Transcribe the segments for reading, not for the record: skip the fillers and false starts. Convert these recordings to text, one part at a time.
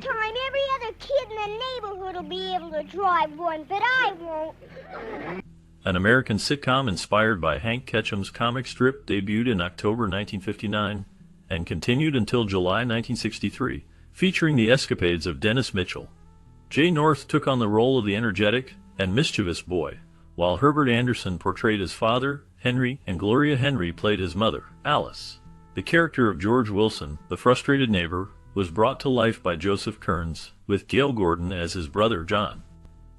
time, every other kid in the neighborhood will be able to drive one, but I won't. An American sitcom inspired by Hank Ketcham's comic strip debuted in October 1959 and continued until July 1963, featuring the escapades of Dennis Mitchell. Jay North took on the role of the energetic and mischievous boy, while Herbert Anderson portrayed his father, Henry, and Gloria Henry played his mother, Alice. The character of George Wilson, the frustrated neighbor, was brought to life by Joseph Kearns, with Gale Gordon as his brother John.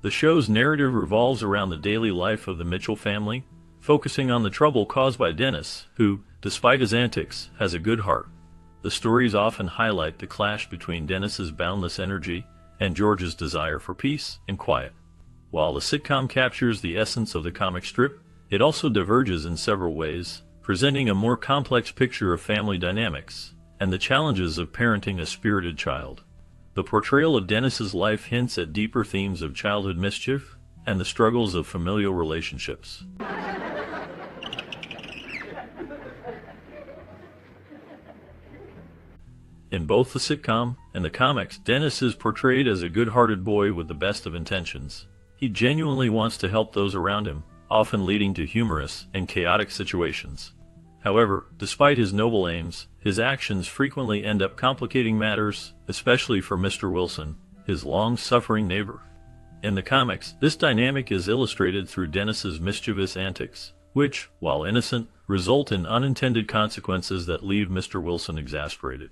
The show's narrative revolves around the daily life of the Mitchell family, focusing on the trouble caused by Dennis, who, despite his antics, has a good heart. The stories often highlight the clash between Dennis's boundless energy and George's desire for peace and quiet. While the sitcom captures the essence of the comic strip, it also diverges in several ways, presenting a more complex picture of family dynamics and the challenges of parenting a spirited child. The portrayal of Dennis's life hints at deeper themes of childhood mischief and the struggles of familial relationships. In both the sitcom and the comics, Dennis is portrayed as a good-hearted boy with the best of intentions. He genuinely wants to help those around him, often leading to humorous and chaotic situations. However, despite his noble aims, his actions frequently end up complicating matters, especially for Mr. Wilson, his long-suffering neighbor. In the comics, this dynamic is illustrated through Dennis's mischievous antics, which, while innocent, result in unintended consequences that leave Mr. Wilson exasperated.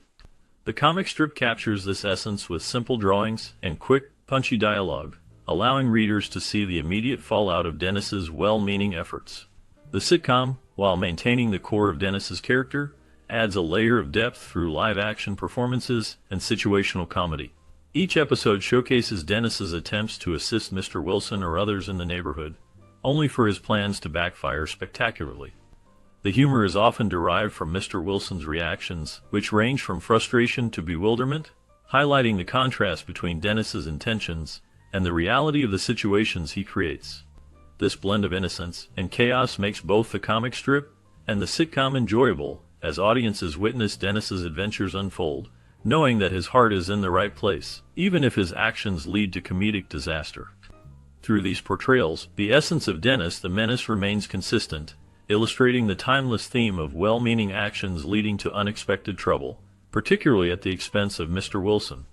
The comic strip captures this essence with simple drawings and quick, punchy dialogue, allowing readers to see the immediate fallout of Dennis's well-meaning efforts. The sitcom, while maintaining the core of Dennis's character, adds a layer of depth through live-action performances and situational comedy. Each episode showcases Dennis's attempts to assist Mr. Wilson or others in the neighborhood, only for his plans to backfire spectacularly. The humor is often derived from Mr. Wilson's reactions, which range from frustration to bewilderment, highlighting the contrast between Dennis's intentions and the reality of the situations he creates. This blend of innocence and chaos makes both the comic strip and the sitcom enjoyable, as audiences witness Dennis's adventures unfold, knowing that his heart is in the right place, even if his actions lead to comedic disaster. Through these portrayals, the essence of Dennis the Menace remains consistent, illustrating the timeless theme of well-meaning actions leading to unexpected trouble, particularly at the expense of Mr. Wilson.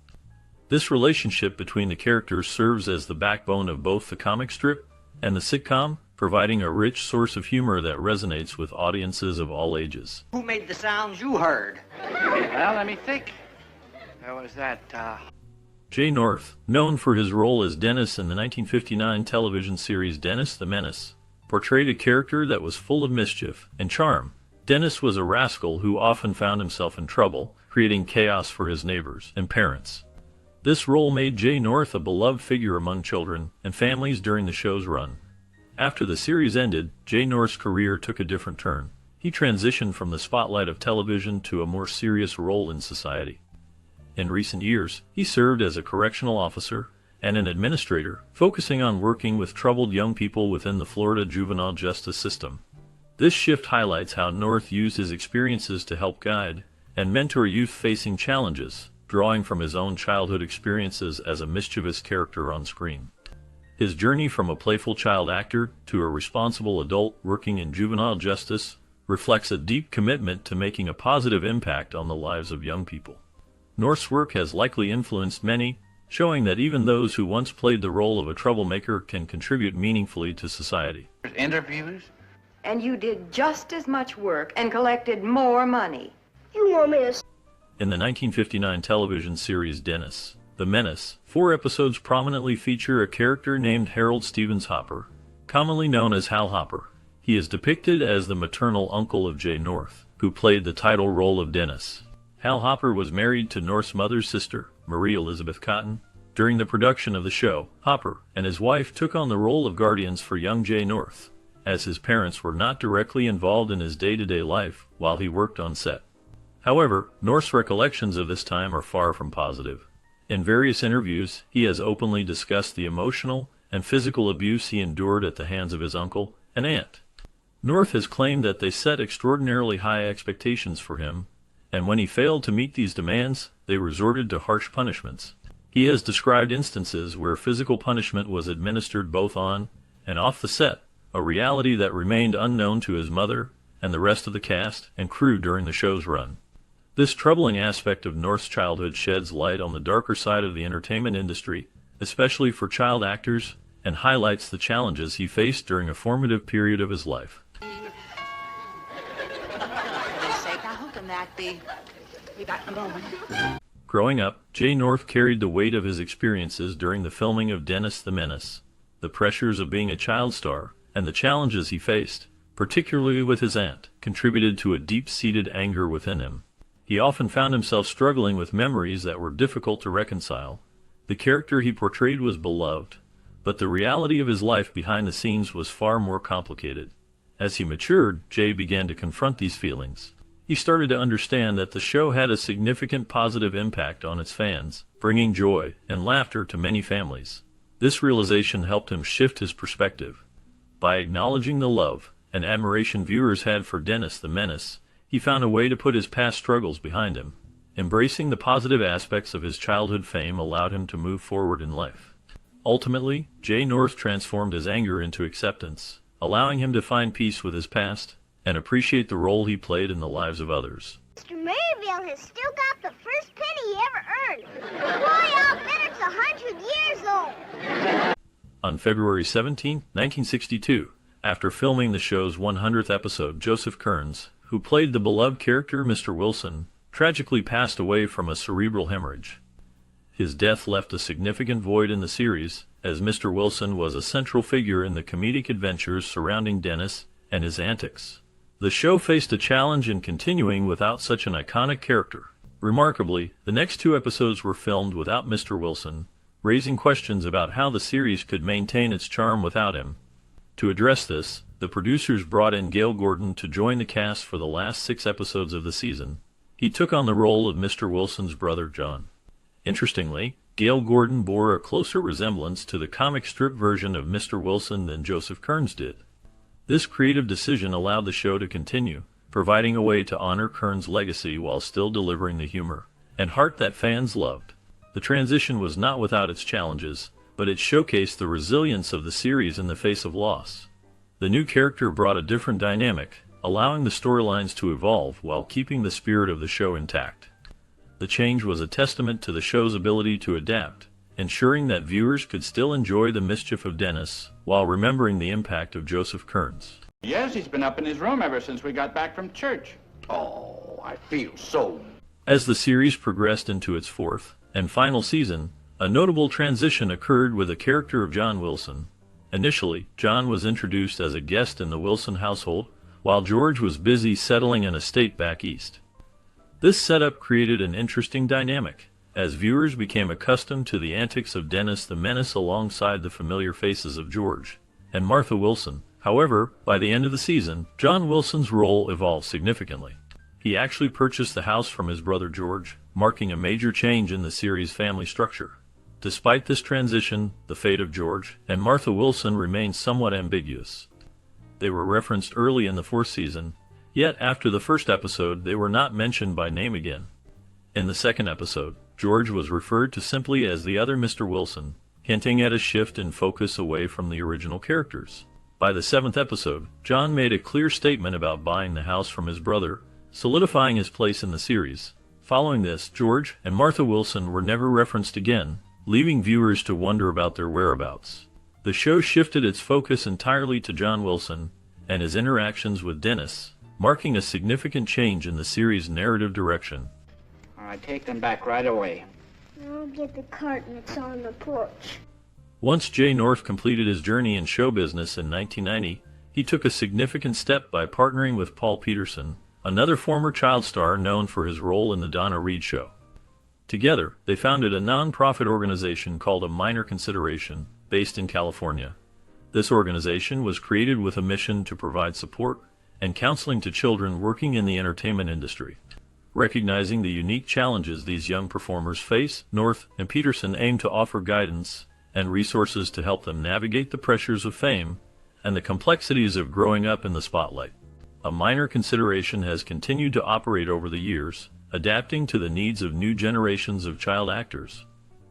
This relationship between the characters serves as the backbone of both the comic strip and the sitcom, providing a rich source of humor that resonates with audiences of all ages. Who made the sounds you heard? Well, let me think. There was that, Jay North, known for his role as Dennis in the 1959 television series Dennis the Menace, portrayed a character that was full of mischief and charm. Dennis was a rascal who often found himself in trouble, creating chaos for his neighbors and parents. This role made Jay North a beloved figure among children and families during the show's run. After the series ended, Jay North's career took a different turn. He transitioned from the spotlight of television to a more serious role in society. In recent years, he served as a correctional officer and an administrator, focusing on working with troubled young people within the Florida juvenile justice system. This shift highlights how North used his experiences to help guide and mentor youth facing challenges, drawing from his own childhood experiences as a mischievous character on screen. His journey from a playful child actor to a responsible adult working in juvenile justice reflects a deep commitment to making a positive impact on the lives of young people. North's work has likely influenced many, showing that even those who once played the role of a troublemaker can contribute meaningfully to society. interviews. And you did just as much work and collected more money. You want me to... In the 1959 television series Dennis the Menace, 4 episodes prominently feature a character named Harold Stevens Hopper, commonly known as Hal Hopper. He is depicted as the maternal uncle of Jay North, who played the title role of Dennis. Hal Hopper was married to North's mother's sister, Marie Elizabeth Cotton. During the production of the show, Hopper and his wife took on the role of guardians for young Jay North, as his parents were not directly involved in his day-to-day life while he worked on set. However, North's recollections of this time are far from positive. In various interviews, he has openly discussed the emotional and physical abuse he endured at the hands of his uncle and aunt. North has claimed that they set extraordinarily high expectations for him, and when he failed to meet these demands, they resorted to harsh punishments. He has described instances where physical punishment was administered both on and off the set, a reality that remained unknown to his mother and the rest of the cast and crew during the show's run. This troubling aspect of North's childhood sheds light on the darker side of the entertainment industry, especially for child actors, and highlights the challenges he faced during a formative period of his life. For goodness sake, how can that be? We got a moment. Growing up, Jay North carried the weight of his experiences during the filming of Dennis the Menace. The pressures of being a child star, and the challenges he faced, particularly with his aunt, contributed to a deep-seated anger within him. He often found himself struggling with memories that were difficult to reconcile. The character he portrayed was beloved, but the reality of his life behind the scenes was far more complicated. As he matured, Jay began to confront these feelings. He started to understand that the show had a significant positive impact on its fans, bringing joy and laughter to many families. This realization helped him shift his perspective. By acknowledging the love and admiration viewers had for Dennis the Menace, he found a way to put his past struggles behind him. Embracing the positive aspects of his childhood fame allowed him to move forward in life. Ultimately, Jay North transformed his anger into acceptance, allowing him to find peace with his past and appreciate the role he played in the lives of others. Mr. Maryville has still got the first penny he ever earned. Boy, I'll bet it's 100 years old. On February 17, 1962, after filming the show's 100th episode, Joseph Kearns, who played the beloved character Mr. Wilson, tragically passed away from a cerebral hemorrhage. His death left a significant void in the series, as Mr. Wilson was a central figure in the comedic adventures surrounding Dennis and his antics. The show faced a challenge in continuing without such an iconic character. Remarkably, the next 2 episodes were filmed without Mr. Wilson, raising questions about how the series could maintain its charm without him. To address this, the producers brought in Gale Gordon to join the cast for the last 6 episodes of the season. He took on the role of Mr. Wilson's brother John. Interestingly, Gale Gordon bore a closer resemblance to the comic strip version of Mr. Wilson than Joseph Kearns did. This creative decision allowed the show to continue, providing a way to honor Kearns' legacy while still delivering the humor and heart that fans loved. The transition was not without its challenges, but it showcased the resilience of the series in the face of loss. The new character brought a different dynamic, allowing the storylines to evolve while keeping the spirit of the show intact. The change was a testament to the show's ability to adapt, ensuring that viewers could still enjoy the mischief of Dennis while remembering the impact of Joseph Kearns. Yes, he's been up in his room ever since we got back from church. Oh, I feel so. As the series progressed into its 4th and final season, a notable transition occurred with the character of John Wilson. Initially, John was introduced as a guest in the Wilson household, while George was busy settling an estate back east. This setup created an interesting dynamic, as viewers became accustomed to the antics of Dennis the Menace alongside the familiar faces of George and Martha Wilson. However, by the end of the season, John Wilson's role evolved significantly. He actually purchased the house from his brother George, marking a major change in the series' family structure. Despite this transition, the fate of George and Martha Wilson remained somewhat ambiguous. They were referenced early in the 4th season, yet after the 1st episode they were not mentioned by name again. In the 2nd episode, George was referred to simply as the other Mr. Wilson, hinting at a shift in focus away from the original characters. By the 7th episode, John made a clear statement about buying the house from his brother, solidifying his place in the series. Following this, George and Martha Wilson were never referenced again, leaving viewers to wonder about their whereabouts. The show shifted its focus entirely to John Wilson and his interactions with Dennis, marking a significant change in the series' narrative direction. All right, take them back right away. I'll get the cart and it's on the porch. Once Jay North completed his journey in show business in 1990, he took a significant step by partnering with Paul Peterson, another former child star known for his role in The Donna Reed Show. Together, they founded a non-profit organization called A Minor Consideration, based in California. This organization was created with a mission to provide support and counseling to children working in the entertainment industry. Recognizing the unique challenges these young performers face, North and Peterson aim to offer guidance and resources to help them navigate the pressures of fame and the complexities of growing up in the spotlight. A Minor Consideration has continued to operate over the years, adapting to the needs of new generations of child actors.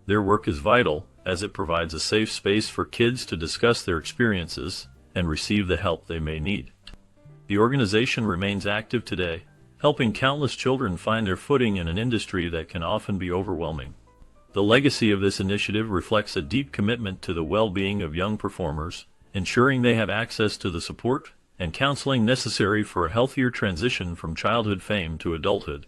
Their work is vital, as it provides a safe space for kids to discuss their experiences and receive the help they may need. The organization remains active today, helping countless children find their footing in an industry that can often be overwhelming. The legacy of this initiative reflects a deep commitment to the well-being of young performers, ensuring they have access to the support and counseling necessary for a healthier transition from childhood fame to adulthood.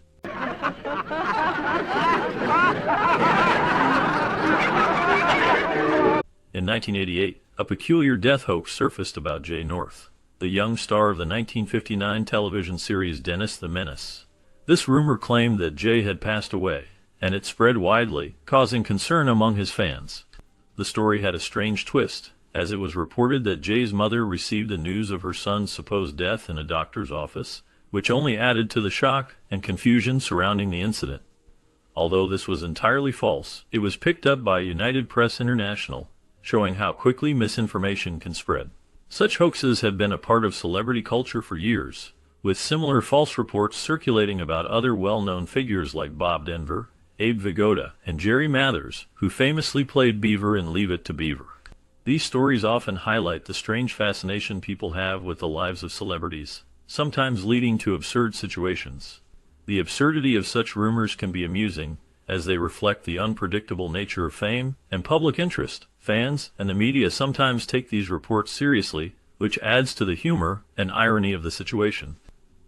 In 1988, a peculiar death hoax surfaced about Jay North, the young star of the 1959 television series Dennis the Menace. This rumor claimed that Jay had passed away, and it spread widely, causing concern among his fans. The story had a strange twist, as it was reported that Jay's mother received the news of her son's supposed death in a doctor's office, which only added to the shock and confusion surrounding the incident. Although this was entirely false, it was picked up by United Press International, showing how quickly misinformation can spread. Such hoaxes have been a part of celebrity culture for years, with similar false reports circulating about other well-known figures like Bob Denver, Abe Vigoda, and Jerry Mathers, who famously played Beaver in Leave It to Beaver. These stories often highlight the strange fascination people have with the lives of celebrities, sometimes leading to absurd situations. The absurdity of such rumors can be amusing, as they reflect the unpredictable nature of fame and public interest. Fans and the media sometimes take these reports seriously, which adds to the humor and irony of the situation.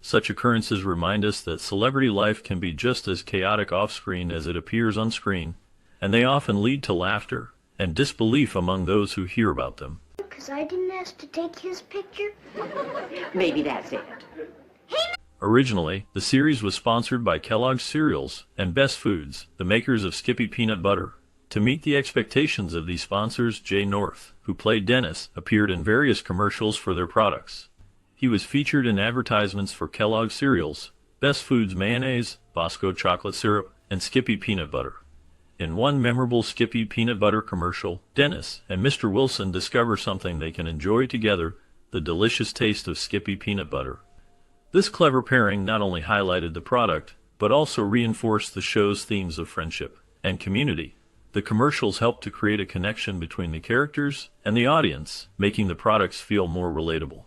Such occurrences remind us that celebrity life can be just as chaotic off-screen as it appears on screen, and they often lead to laughter and disbelief among those who hear about them. Because I didn't ask to take his picture? Maybe that's it. Originally, the series was sponsored by Kellogg's Cereals and Best Foods, the makers of Skippy Peanut Butter. To meet the expectations of these sponsors, Jay North, who played Dennis, appeared in various commercials for their products. He was featured in advertisements for Kellogg's Cereals, Best Foods Mayonnaise, Bosco Chocolate Syrup, and Skippy Peanut Butter. In one memorable Skippy Peanut Butter commercial, Dennis and Mr. Wilson discover something they can enjoy together, the delicious taste of Skippy Peanut Butter. This clever pairing not only highlighted the product, but also reinforced the show's themes of friendship and community. The commercials helped to create a connection between the characters and the audience, making the products feel more relatable.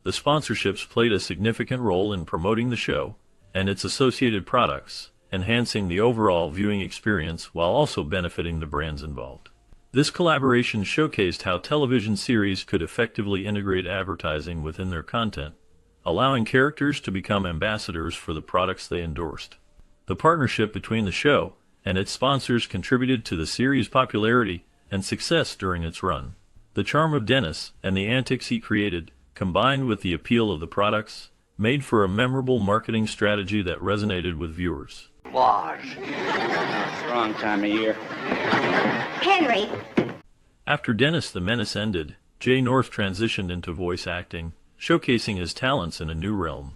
The sponsorships played a significant role in promoting the show and its associated products, enhancing the overall viewing experience while also benefiting the brands involved. This collaboration showcased how television series could effectively integrate advertising within their content, allowing characters to become ambassadors for the products they endorsed. The partnership between the show and its sponsors contributed to the series' popularity and success during its run. The charm of Dennis and the antics he created, combined with the appeal of the products, made for a memorable marketing strategy that resonated with viewers. Wash. It's the wrong time of year. Henry. After Dennis the Menace ended, Jay North transitioned into voice acting, showcasing his talents in a new realm.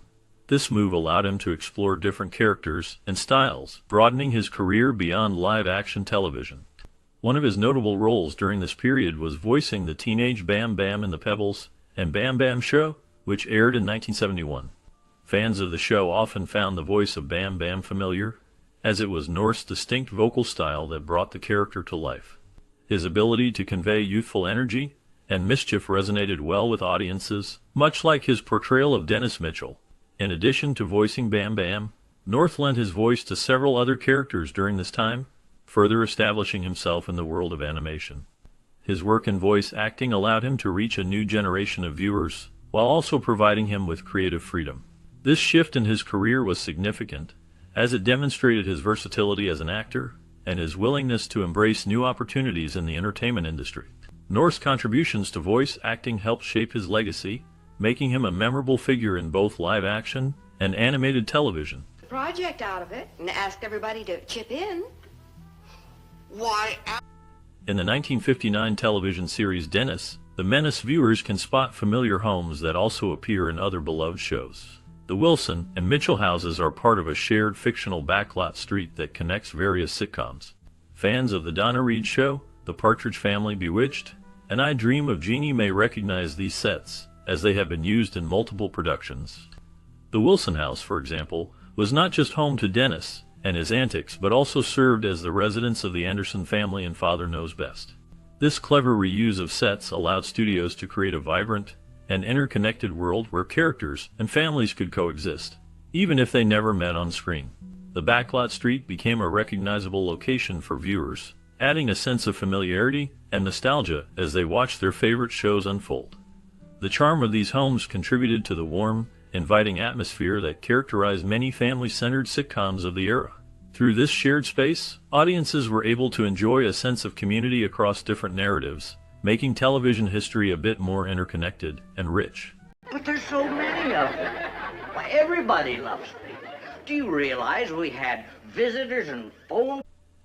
This move allowed him to explore different characters and styles, broadening his career beyond live-action television. One of his notable roles during this period was voicing the teenage Bam Bam in The Pebbles and Bam Bam Show, which aired in 1971. Fans of the show often found the voice of Bam Bam familiar, as it was North's distinct vocal style that brought the character to life. His ability to convey youthful energy and mischief resonated well with audiences, much like his portrayal of Dennis Mitchell. In addition to voicing Bam Bam, North lent his voice to several other characters during this time, further establishing himself in the world of animation. His work in voice acting allowed him to reach a new generation of viewers, while also providing him with creative freedom. This shift in his career was significant, as it demonstrated his versatility as an actor and his willingness to embrace new opportunities in the entertainment industry. North's contributions to voice acting helped shape his legacy, making him a memorable figure in both live-action and animated television. Project out of it and asked everybody to chip in. Why? In the 1959 television series Dennis the Menace, viewers can spot familiar homes that also appear in other beloved shows. The Wilson and Mitchell houses are part of a shared fictional backlot street that connects various sitcoms. Fans of The Donna Reed Show, The Partridge Family, Bewitched, and I Dream of Jeannie may recognize these sets, as they have been used in multiple productions. The Wilson house, for example, was not just home to Dennis and his antics, but also served as the residence of the Anderson family and Father Knows Best. This clever reuse of sets allowed studios to create a vibrant and interconnected world where characters and families could coexist, even if they never met on screen. The backlot street became a recognizable location for viewers, adding a sense of familiarity and nostalgia as they watched their favorite shows unfold. The charm of these homes contributed to the warm, inviting atmosphere that characterized many family-centered sitcoms of the era. Through this shared space, audiences were able to enjoy a sense of community across different narratives, making television history a bit more interconnected and rich. But there's so many of them. Why, everybody loves me. Do you realize we had visitors and phone?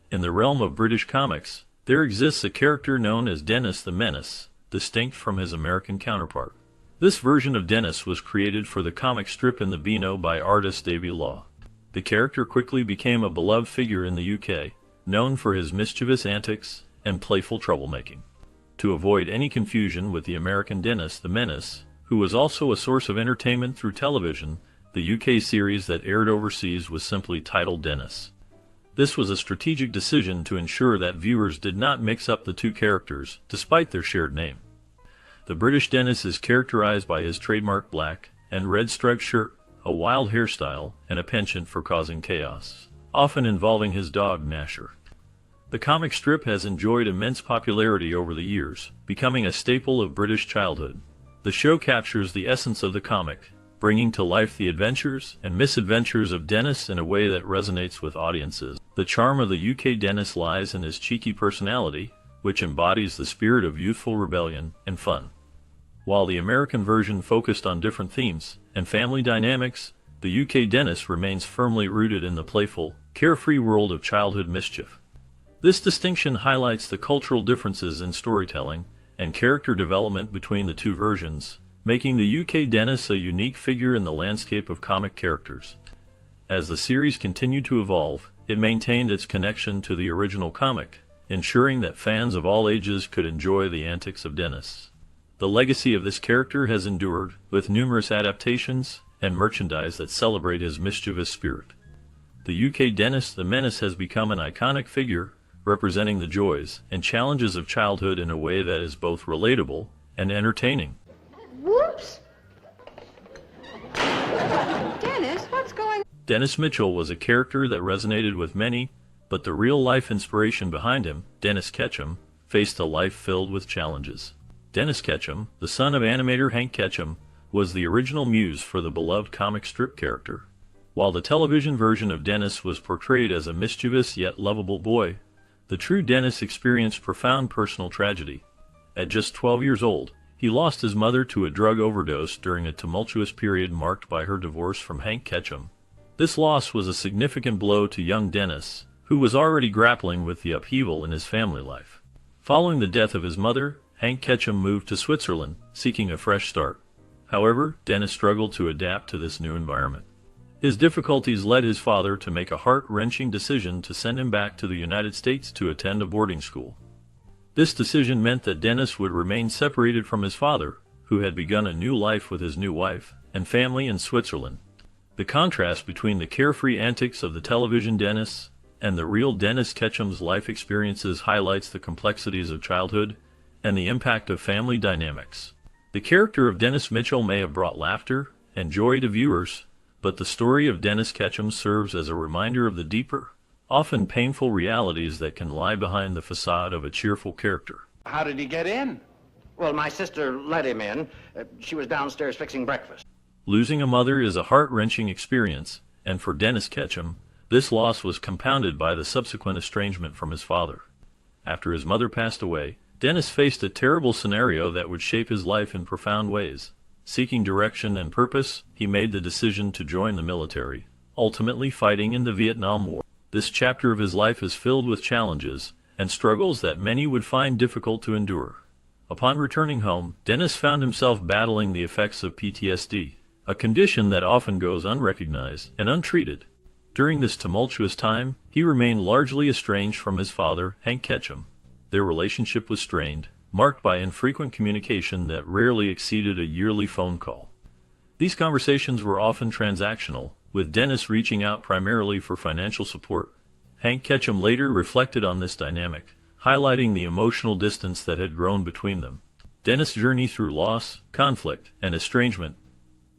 In the realm of British comics, there exists a character known as Dennis the Menace, distinct from his American counterpart. This version of Dennis was created for the comic strip in the Beano by artist Davy Law. The character quickly became a beloved figure in the UK, known for his mischievous antics and playful troublemaking. To avoid any confusion with the American Dennis the Menace, who was also a source of entertainment through television, the UK series that aired overseas was simply titled Dennis. This was a strategic decision to ensure that viewers did not mix up the two characters, despite their shared name. The British Dennis is characterized by his trademark black and red striped shirt, a wild hairstyle, and a penchant for causing chaos, often involving his dog Gnasher. The comic strip has enjoyed immense popularity over the years, becoming a staple of British childhood. The show captures the essence of the comic, bringing to life the adventures and misadventures of Dennis in a way that resonates with audiences. The charm of the UK Dennis lies in his cheeky personality, which embodies the spirit of youthful rebellion and fun. While the American version focused on different themes and family dynamics, the UK Dennis remains firmly rooted in the playful, carefree world of childhood mischief. This distinction highlights the cultural differences in storytelling and character development between the two versions, making the UK Dennis a unique figure in the landscape of comic characters. As the series continued to evolve, it maintained its connection to the original comic, ensuring that fans of all ages could enjoy the antics of Dennis. The legacy of this character has endured, with numerous adaptations and merchandise that celebrate his mischievous spirit. The UK Dennis the Menace has become an iconic figure, representing the joys and challenges of childhood in a way that is both relatable and entertaining. Whoops! Dennis, what's going on? Dennis Mitchell was a character that resonated with many, but the real-life inspiration behind him, Dennis Ketchum, faced a life filled with challenges. Dennis Ketchum, the son of animator Hank Ketchum, was the original muse for the beloved comic strip character. While the television version of Dennis was portrayed as a mischievous yet lovable boy, the true Dennis experienced profound personal tragedy. At just 12 years old, he lost his mother to a drug overdose during a tumultuous period marked by her divorce from Hank Ketchum. This loss was a significant blow to young Dennis, who was already grappling with the upheaval in his family life. Following the death of his mother, Hank Ketchum moved to Switzerland, seeking a fresh start. However, Dennis struggled to adapt to this new environment. His difficulties led his father to make a heart-wrenching decision to send him back to the United States to attend a boarding school. This decision meant that Dennis would remain separated from his father, who had begun a new life with his new wife and family in Switzerland. The contrast between the carefree antics of the television Dennis and the real Dennis Ketchum's life experiences highlights the complexities of childhood and the impact of family dynamics. The character of Dennis Mitchell may have brought laughter and joy to viewers, but the story of Dennis Ketchum serves as a reminder of the deeper, often painful realities that can lie behind the facade of a cheerful character. How did he get in? Well, my sister let him in. She was downstairs fixing breakfast. Losing a mother is a heart-wrenching experience, and for Dennis Ketchum, this loss was compounded by the subsequent estrangement from his father. After his mother passed away, Dennis faced a terrible scenario that would shape his life in profound ways. Seeking direction and purpose, he made the decision to join the military, ultimately fighting in the Vietnam War. This chapter of his life is filled with challenges and struggles that many would find difficult to endure. Upon returning home, Dennis found himself battling the effects of PTSD, a condition that often goes unrecognized and untreated. During this tumultuous time, he remained largely estranged from his father, Hank Ketchum. Their relationship was strained, marked by infrequent communication that rarely exceeded a yearly phone call. These conversations were often transactional, with Dennis reaching out primarily for financial support. Hank Ketchum later reflected on this dynamic, highlighting the emotional distance that had grown between them. Dennis' journey through loss, conflict, and estrangement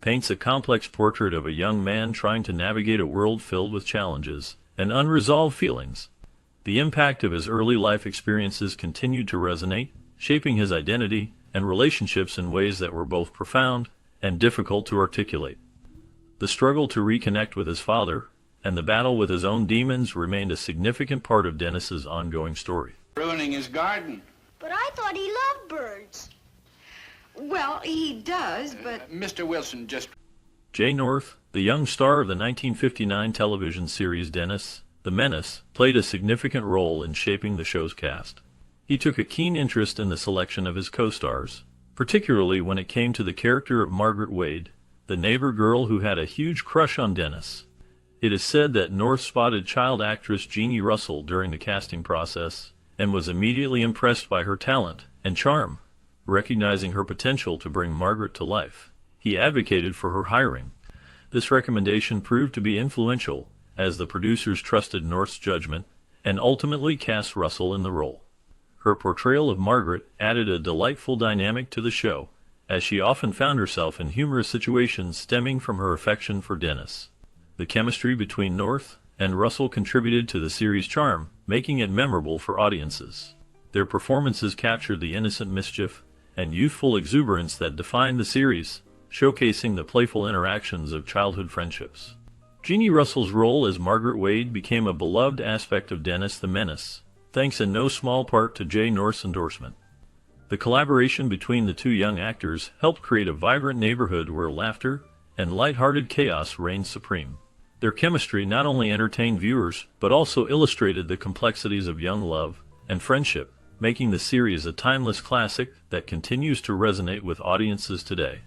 paints a complex portrait of a young man trying to navigate a world filled with challenges and unresolved feelings. The impact of his early life experiences continued to resonate, shaping his identity and relationships in ways that were both profound and difficult to articulate. The struggle to reconnect with his father and the battle with his own demons remained a significant part of Dennis's ongoing story. Ruining his garden. But I thought he loved birds. Well, he does, but... Mr. Wilson just... Jay North, the young star of the 1959 television series Dennis the Menace, played a significant role in shaping the show's cast. He took a keen interest in the selection of his co-stars, particularly when it came to the character of Margaret Wade, the neighbor girl who had a huge crush on Dennis. It is said that North spotted child actress Jeannie Russell during the casting process and was immediately impressed by her talent and charm. Recognizing her potential to bring Margaret to life, he advocated for her hiring. This recommendation proved to be influential, as the producers trusted North's judgment and ultimately cast Russell in the role. Her portrayal of Margaret added a delightful dynamic to the show, as she often found herself in humorous situations stemming from her affection for Dennis. The chemistry between North and Russell contributed to the series' charm, making it memorable for audiences. Their performances captured the innocent mischief and youthful exuberance that defined the series, showcasing the playful interactions of childhood friendships. Jeannie Russell's role as Margaret Wade became a beloved aspect of Dennis the Menace, thanks in no small part to Jay North's endorsement. The collaboration between the two young actors helped create a vibrant neighborhood where laughter and lighthearted chaos reigned supreme. Their chemistry not only entertained viewers, but also illustrated the complexities of young love and friendship, making the series a timeless classic that continues to resonate with audiences today.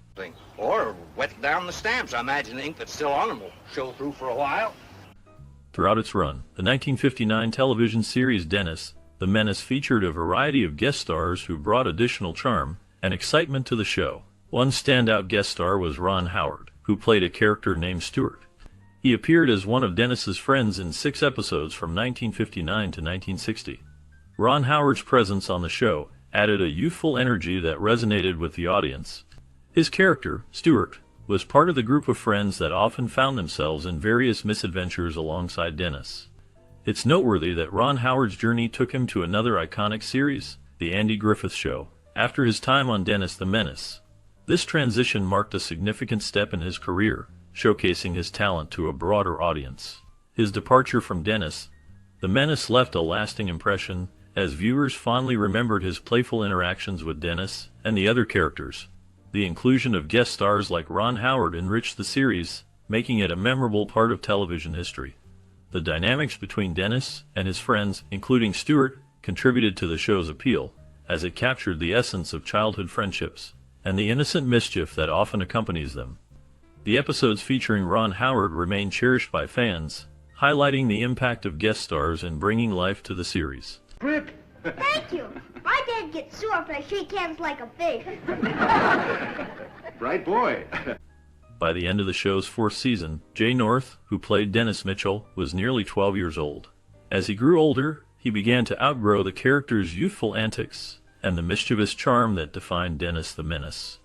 Or wet down the stamps. I imagine the ink that's still on them will show through for a while. Throughout its run, the 1959 television series Dennis the Menace featured a variety of guest stars who brought additional charm and excitement to the show. One standout guest star was Ron Howard, who played a character named Stuart. He appeared as one of Dennis's friends in 6 episodes from 1959 to 1960. Ron Howard's presence on the show added a youthful energy that resonated with the audience. His character, Stuart, was part of the group of friends that often found themselves in various misadventures alongside Dennis. It's noteworthy that Ron Howard's journey took him to another iconic series, The Andy Griffith Show, after his time on Dennis the Menace. This transition marked a significant step in his career, showcasing his talent to a broader audience. His departure from Dennis the Menace left a lasting impression, as viewers fondly remembered his playful interactions with Dennis and the other characters. The inclusion of guest stars like Ron Howard enriched the series, making it a memorable part of television history. The dynamics between Dennis and his friends, including Stuart, contributed to the show's appeal, as it captured the essence of childhood friendships and the innocent mischief that often accompanies them. The episodes featuring Ron Howard remain cherished by fans, highlighting the impact of guest stars in bringing life to the series. Thank you. My dad gets sore if I shake hands like a fish. Bright boy. By the end of the show's 4th season, Jay North, who played Dennis Mitchell, was nearly 12 years old. As he grew older, he began to outgrow the character's youthful antics and the mischievous charm that defined Dennis the Menace.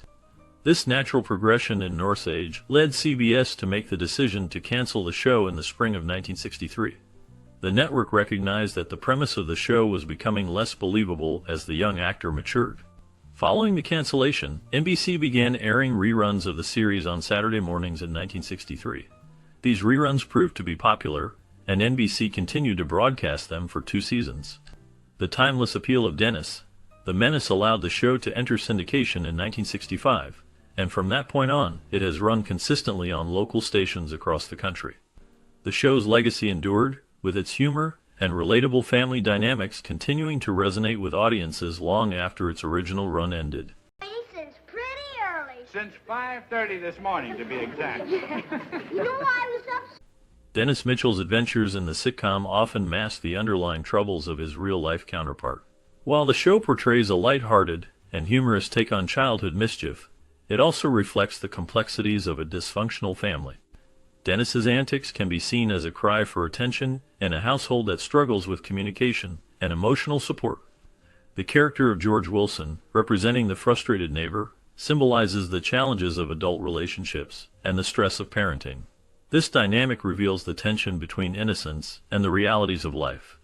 This natural progression in North's age led CBS to make the decision to cancel the show in the spring of 1963. The network recognized that the premise of the show was becoming less believable as the young actor matured. Following the cancellation, NBC began airing reruns of the series on Saturday mornings in 1963. These reruns proved to be popular, and NBC continued to broadcast them for 2 seasons. The timeless appeal of Dennis the Menace allowed the show to enter syndication in 1965, and from that point on, it has run consistently on local stations across the country. The show's legacy endured, with its humor and relatable family dynamics continuing to resonate with audiences long after its original run ended. Since pretty early. Since 5:30 this morning, to be exact. You know I was up. Dennis Mitchell's adventures in the sitcom often mask the underlying troubles of his real-life counterpart. While the show portrays a lighthearted and humorous take on childhood mischief, it also reflects the complexities of a dysfunctional family. Dennis's antics can be seen as a cry for attention in a household that struggles with communication and emotional support. The character of George Wilson, representing the frustrated neighbor, symbolizes the challenges of adult relationships and the stress of parenting. This dynamic reveals the tension between innocence and the realities of life.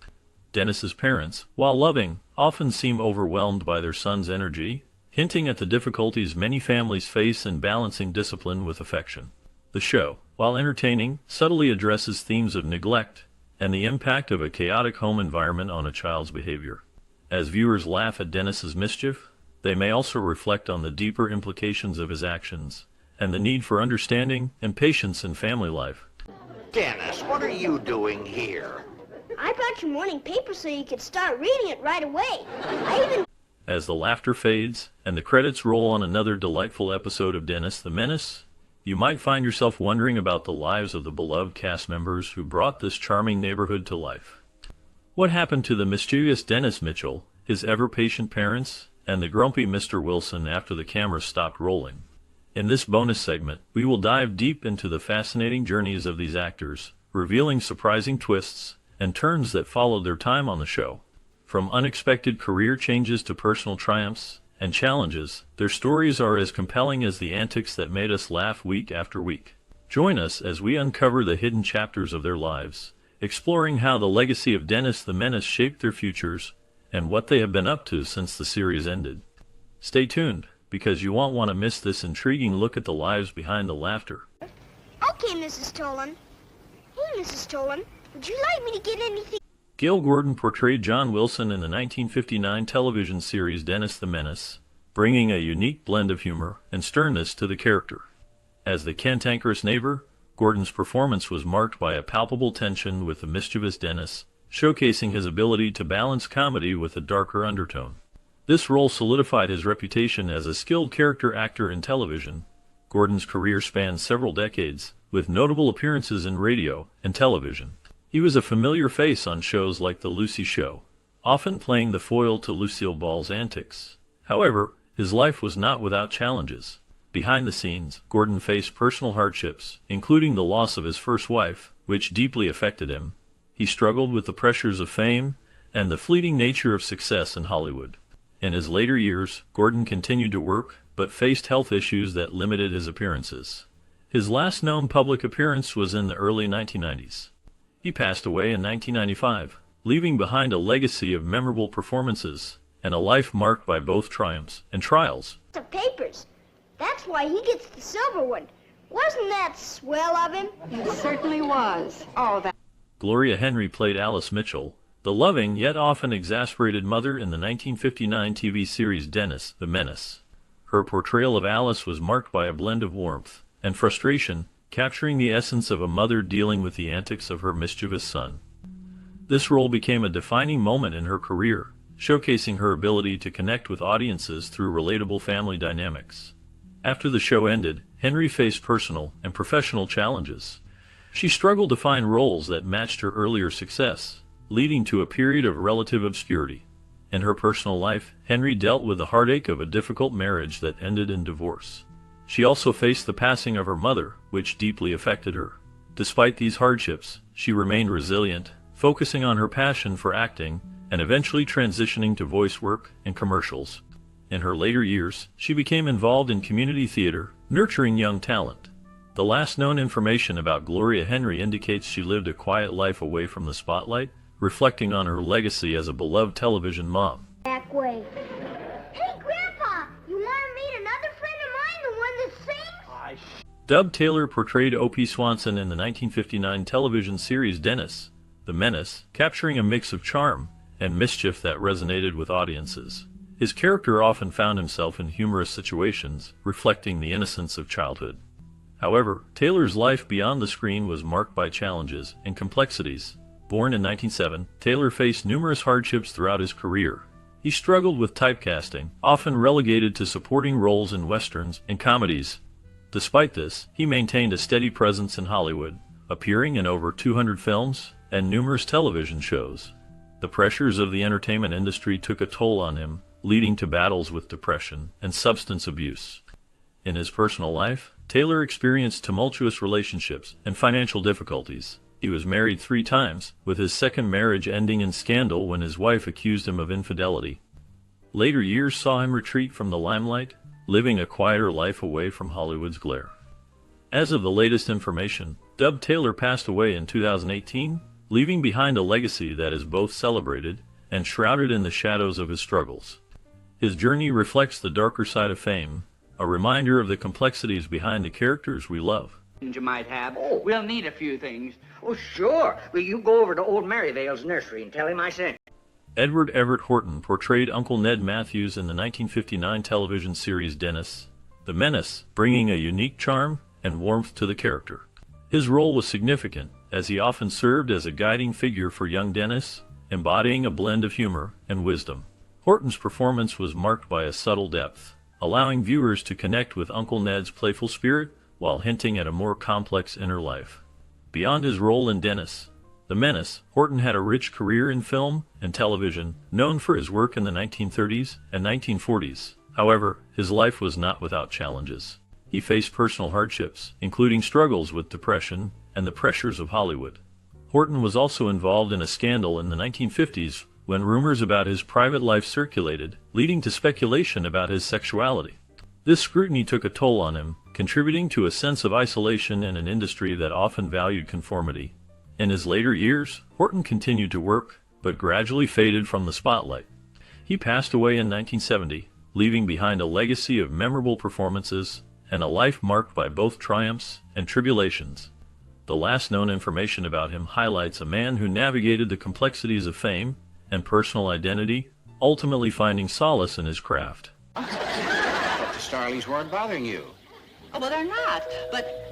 Dennis's parents, while loving, often seem overwhelmed by their son's energy, hinting at the difficulties many families face in balancing discipline with affection. The show, while entertaining, subtly addresses themes of neglect and the impact of a chaotic home environment on a child's behavior. As viewers laugh at Dennis's mischief, they may also reflect on the deeper implications of his actions and the need for understanding and patience in family life. Dennis, what are you doing here? I brought your morning paper so you could start reading it right away. I even... As the laughter fades and the credits roll on another delightful episode of Dennis the Menace, you might find yourself wondering about the lives of the beloved cast members who brought this charming neighborhood to life. What happened to the mischievous Dennis Mitchell, his ever-patient parents, and the grumpy Mr. Wilson after the camera stopped rolling? In this bonus segment, we will dive deep into the fascinating journeys of these actors, revealing surprising twists and turns that followed their time on the show. From unexpected career changes to personal triumphs and challenges, their stories are as compelling as the antics that made us laugh week after week. Join us as we uncover the hidden chapters of their lives, exploring how the legacy of Dennis the Menace shaped their futures and what they have been up to since the series ended. Stay tuned, because you won't want to miss this intriguing look at the lives behind the laughter. Okay, Mrs. Tolan. Hey, Mrs. Tolan, would you like me to get anything? Gale Gordon portrayed John Wilson in the 1959 television series Dennis the Menace, bringing a unique blend of humor and sternness to the character. As the cantankerous neighbor, Gordon's performance was marked by a palpable tension with the mischievous Dennis, showcasing his ability to balance comedy with a darker undertone. This role solidified his reputation as a skilled character actor in television. Gordon's career spanned several decades, with notable appearances in radio and television. He was a familiar face on shows like The Lucy Show, often playing the foil to Lucille Ball's antics. However, his life was not without challenges. Behind the scenes, Gordon faced personal hardships, including the loss of his first wife, which deeply affected him. He struggled with the pressures of fame and the fleeting nature of success in Hollywood. In his later years, Gordon continued to work, but faced health issues that limited his appearances. His last known public appearance was in the early 1990s. He passed away in 1995, leaving behind a legacy of memorable performances and a life marked by both triumphs and trials. The papers. That's why he gets the silver one. Wasn't that swell of him? It certainly was. Oh, that... Gloria Henry played Alice Mitchell, the loving yet often exasperated mother in the 1959 TV series Dennis the Menace. Her portrayal of Alice was marked by a blend of warmth and frustration, capturing the essence of a mother dealing with the antics of her mischievous son. This role became a defining moment in her career, showcasing her ability to connect with audiences through relatable family dynamics. After the show ended, Henry faced personal and professional challenges. She struggled to find roles that matched her earlier success, leading to a period of relative obscurity. In her personal life, Henry dealt with the heartache of a difficult marriage that ended in divorce. She also faced the passing of her mother, which deeply affected her. Despite these hardships, she remained resilient, focusing on her passion for acting and eventually transitioning to voice work and commercials. In her later years, she became involved in community theater, nurturing young talent. The last known information about Gloria Henry indicates she lived a quiet life away from the spotlight, reflecting on her legacy as a beloved television mom. Back way. Hey, Grandpa, you want to meet another friend of mine, the one that sings? Dub Taylor portrayed Opie Swanson in the 1959 television series Dennis the Menace, capturing a mix of charm and mischief that resonated with audiences. His character often found himself in humorous situations, reflecting the innocence of childhood. However, Taylor's life beyond the screen was marked by challenges and complexities. Born in 1907, Taylor faced numerous hardships throughout his career. He struggled with typecasting, often relegated to supporting roles in westerns and comedies. Despite this, he maintained a steady presence in Hollywood, appearing in over 200 films and numerous television shows. The pressures of the entertainment industry took a toll on him, leading to battles with depression and substance abuse. In his personal life, Taylor experienced tumultuous relationships and financial difficulties. He was married 3 times, with his second marriage ending in scandal when his wife accused him of infidelity. Later years saw him retreat from the limelight, living a quieter life away from Hollywood's glare. As of the latest information, Dub Taylor passed away in 2018, leaving behind a legacy that is both celebrated and shrouded in the shadows of his struggles. His journey reflects the darker side of fame, a reminder of the complexities behind the characters we love. You might have. Oh. We'll need a few things. Oh, sure. Well, you go over to old Maryvale's nursery and tell him I sent you. Edward Everett Horton portrayed Uncle Ned Matthews in the 1959 television series Dennis the Menace, bringing a unique charm and warmth to the character. His role was significant, as he often served as a guiding figure for young Dennis, embodying a blend of humor and wisdom. Horton's performance was marked by a subtle depth, allowing viewers to connect with Uncle Ned's playful spirit while hinting at a more complex inner life. Beyond his role in Dennis the Menace, Horton had a rich career in film and television, known for his work in the 1930s and 1940s. However, his life was not without challenges. He faced personal hardships, including struggles with depression and the pressures of Hollywood. Horton was also involved in a scandal in the 1950s when rumors about his private life circulated, leading to speculation about his sexuality. This scrutiny took a toll on him, contributing to a sense of isolation in an industry that often valued conformity. In his later years, Horton continued to work, but gradually faded from the spotlight. He passed away in 1970, leaving behind a legacy of memorable performances and a life marked by both triumphs and tribulations. The last known information about him highlights a man who navigated the complexities of fame and personal identity, ultimately finding solace in his craft. The Starlings weren't bothering you. Oh, well, they're not, but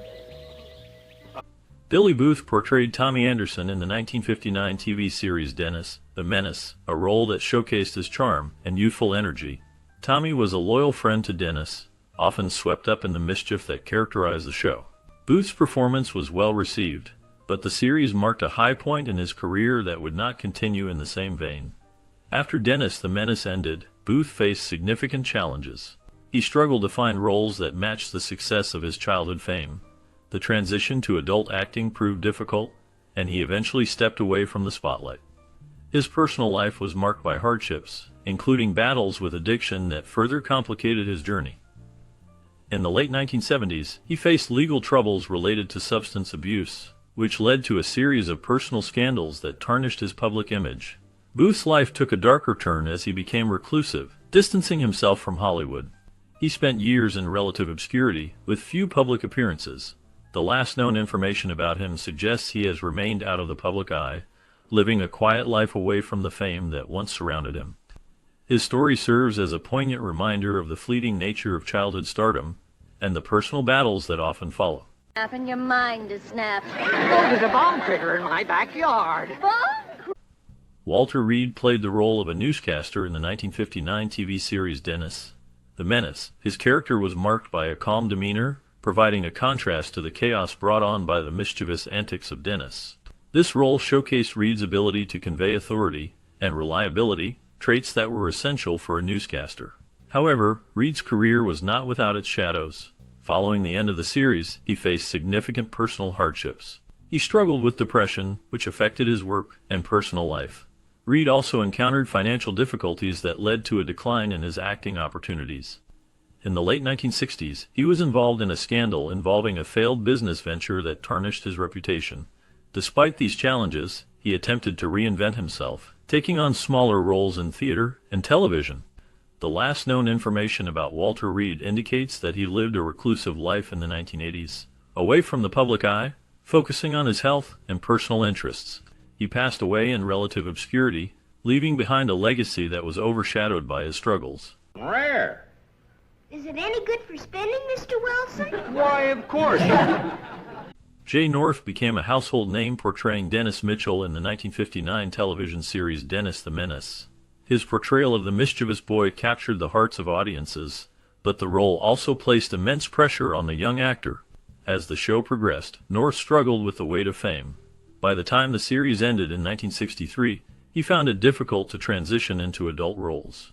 Billy Booth portrayed Tommy Anderson in the 1959 TV series Dennis the Menace, a role that showcased his charm and youthful energy. Tommy was a loyal friend to Dennis, often swept up in the mischief that characterized the show. Booth's performance was well received, but the series marked a high point in his career that would not continue in the same vein. After Dennis the Menace ended, Booth faced significant challenges. He struggled to find roles that matched the success of his childhood fame. The transition to adult acting proved difficult, and he eventually stepped away from the spotlight. His personal life was marked by hardships, including battles with addiction that further complicated his journey. In the late 1970s, he faced legal troubles related to substance abuse, which led to a series of personal scandals that tarnished his public image. Booth's life took a darker turn as he became reclusive, distancing himself from Hollywood. He spent years in relative obscurity, with few public appearances. The last known information about him suggests he has remained out of the public eye, living a quiet life away from the fame that once surrounded him. His story serves as a poignant reminder of the fleeting nature of childhood stardom and the personal battles that often follow. Snapping your mind to snap. Oh, there's a bomb critter in my backyard. Walter Reed played the role of a newscaster in the 1959 TV series Dennis the Menace. His character was marked by a calm demeanor, providing a contrast to the chaos brought on by the mischievous antics of Dennis. This role showcased Reed's ability to convey authority and reliability, traits that were essential for a newscaster. However, Reed's career was not without its shadows. Following the end of the series, he faced significant personal hardships. He struggled with depression, which affected his work and personal life. Reed also encountered financial difficulties that led to a decline in his acting opportunities. In the late 1960s, he was involved in a scandal involving a failed business venture that tarnished his reputation. Despite these challenges, he attempted to reinvent himself, taking on smaller roles in theater and television. The last known information about Walter Reed indicates that he lived a reclusive life in the 1980s, away from the public eye, focusing on his health and personal interests. He passed away in relative obscurity, leaving behind a legacy that was overshadowed by his struggles. Rare. Is it any good for spending, Mr. Wilson? Why, of course. Jay North became a household name portraying Dennis Mitchell in the 1959 television series Dennis the Menace. His portrayal of the mischievous boy captured the hearts of audiences, but the role also placed immense pressure on the young actor. As the show progressed, North struggled with the weight of fame. By the time the series ended in 1963, he found it difficult to transition into adult roles.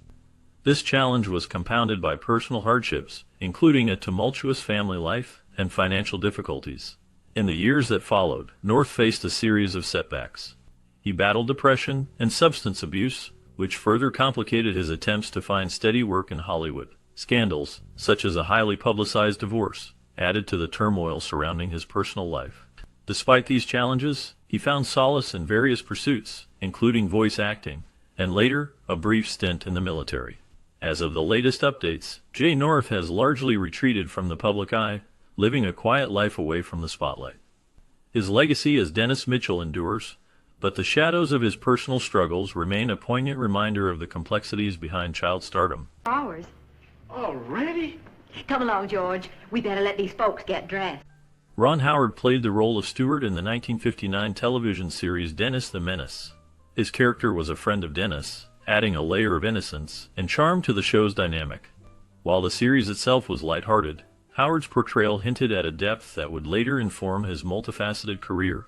This challenge was compounded by personal hardships, including a tumultuous family life and financial difficulties. In the years that followed, North faced a series of setbacks. He battled depression and substance abuse, which further complicated his attempts to find steady work in Hollywood. Scandals, such as a highly publicized divorce, added to the turmoil surrounding his personal life. Despite these challenges, he found solace in various pursuits, including voice acting, and later, a brief stint in the military. As of the latest updates, Jay North has largely retreated from the public eye, living a quiet life away from the spotlight. His legacy as Dennis Mitchell endures, but the shadows of his personal struggles remain a poignant reminder of the complexities behind child stardom. Hours. Already? Come along, George. We better let these folks get dressed. Ron Howard played the role of Stewart in the 1959 television series Dennis the Menace. His character was a friend of Dennis, adding a layer of innocence and charm to the show's dynamic. While the series itself was lighthearted, Howard's portrayal hinted at a depth that would later inform his multifaceted career.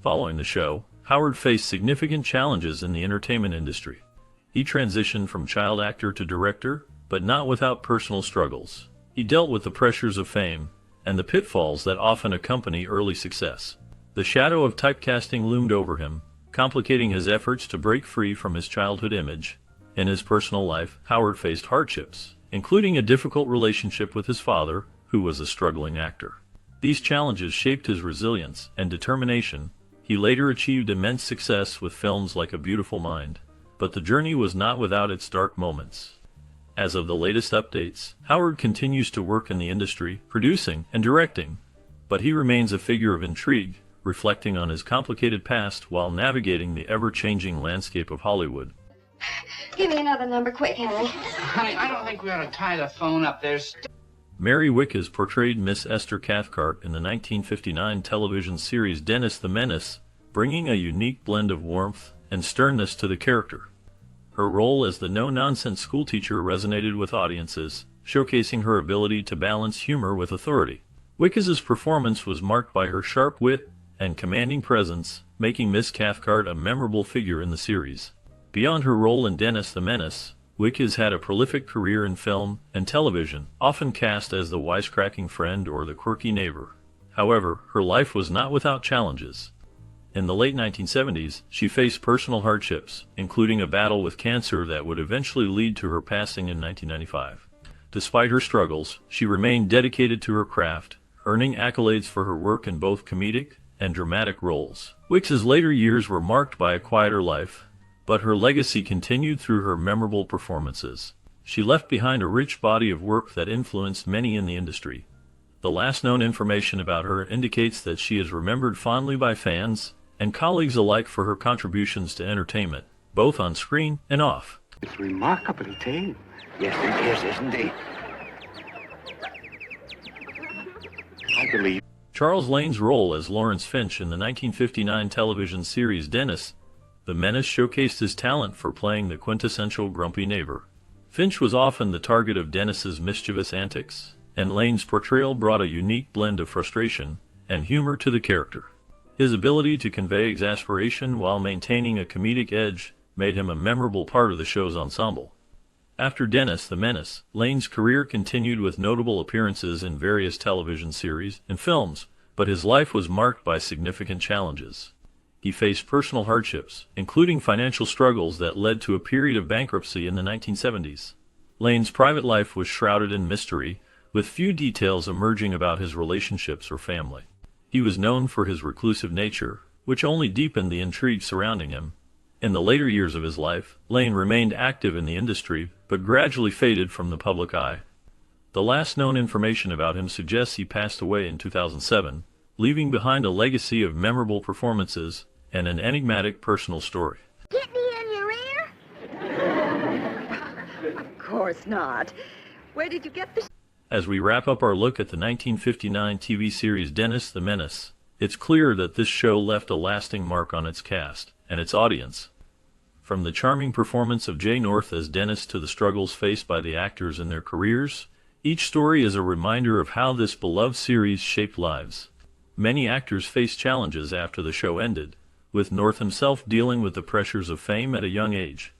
Following the show, Howard faced significant challenges in the entertainment industry. He transitioned from child actor to director, but not without personal struggles. He dealt with the pressures of fame and the pitfalls that often accompany early success. The shadow of typecasting loomed over him, complicating his efforts to break free from his childhood image. In his personal life, Howard faced hardships, including a difficult relationship with his father, who was a struggling actor. These challenges shaped his resilience and determination. He later achieved immense success with films like A Beautiful Mind, but the journey was not without its dark moments. As of the latest updates, Howard continues to work in the industry, producing and directing, but he remains a figure of intrigue, reflecting on his complicated past while navigating the ever-changing landscape of Hollywood. Give me another number quick, Henry. Honey, I don't think we ought to tie the phone up. Mary Wickes portrayed Miss Esther Cathcart in the 1959 television series Dennis the Menace, bringing a unique blend of warmth and sternness to the character. Her role as the no-nonsense schoolteacher resonated with audiences, showcasing her ability to balance humor with authority. Wickes' performance was marked by her sharp wit and commanding presence, making Miss Cathcart a memorable figure in the series. Beyond her role in Dennis the Menace, Wickes had a prolific career in film and television, often cast as the wisecracking friend or the quirky neighbor. However, her life was not without challenges. In the late 1970s, she faced personal hardships, including a battle with cancer that would eventually lead to her passing in 1995. Despite her struggles, she remained dedicated to her craft, earning accolades for her work in both comedic and dramatic roles. Wickes' later years were marked by a quieter life, but her legacy continued through her memorable performances. She left behind a rich body of work that influenced many in the industry. The last known information about her indicates that she is remembered fondly by fans and colleagues alike for her contributions to entertainment, both on screen and off. It's remarkably tame. Yes, it is, isn't it? I believe. Charles Lane's role as Lawrence Finch in the 1959 television series Dennis the Menace showcased his talent for playing the quintessential grumpy neighbor. Finch was often the target of Dennis's mischievous antics, and Lane's portrayal brought a unique blend of frustration and humor to the character. His ability to convey exasperation while maintaining a comedic edge made him a memorable part of the show's ensemble. After Dennis the Menace, Lane's career continued with notable appearances in various television series and films, but his life was marked by significant challenges. He faced personal hardships, including financial struggles that led to a period of bankruptcy in the 1970s. Lane's private life was shrouded in mystery, with few details emerging about his relationships or family. He was known for his reclusive nature, which only deepened the intrigue surrounding him. In the later years of his life, Lane remained active in the industry, but gradually faded from the public eye. The last known information about him suggests he passed away in 2007, leaving behind a legacy of memorable performances and an enigmatic personal story. Get me in your ear? Of course not. Where did you get this? As we wrap up our look at the 1959 TV series Dennis the Menace, it's clear that this show left a lasting mark on its cast and its audience. From the charming performance of Jay North as Dennis to the struggles faced by the actors in their careers, each story is a reminder of how this beloved series shaped lives. Many actors faced challenges after the show ended, with North himself dealing with the pressures of fame at a young age.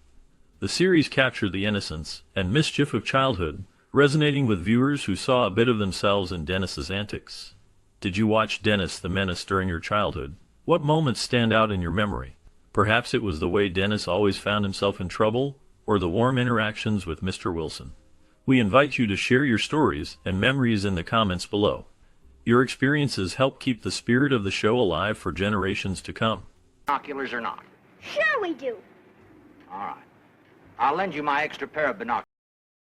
The series captured the innocence and mischief of childhood, resonating with viewers who saw a bit of themselves in Dennis's antics. Did you watch Dennis the Menace during your childhood? What moments stand out in your memory? Perhaps it was the way Dennis always found himself in trouble, or the warm interactions with Mr. Wilson. We invite you to share your stories and memories in the comments below. Your experiences help keep the spirit of the show alive for generations to come. Binoculars or not? Sure we do. All right. I'll lend you my extra pair of binoculars.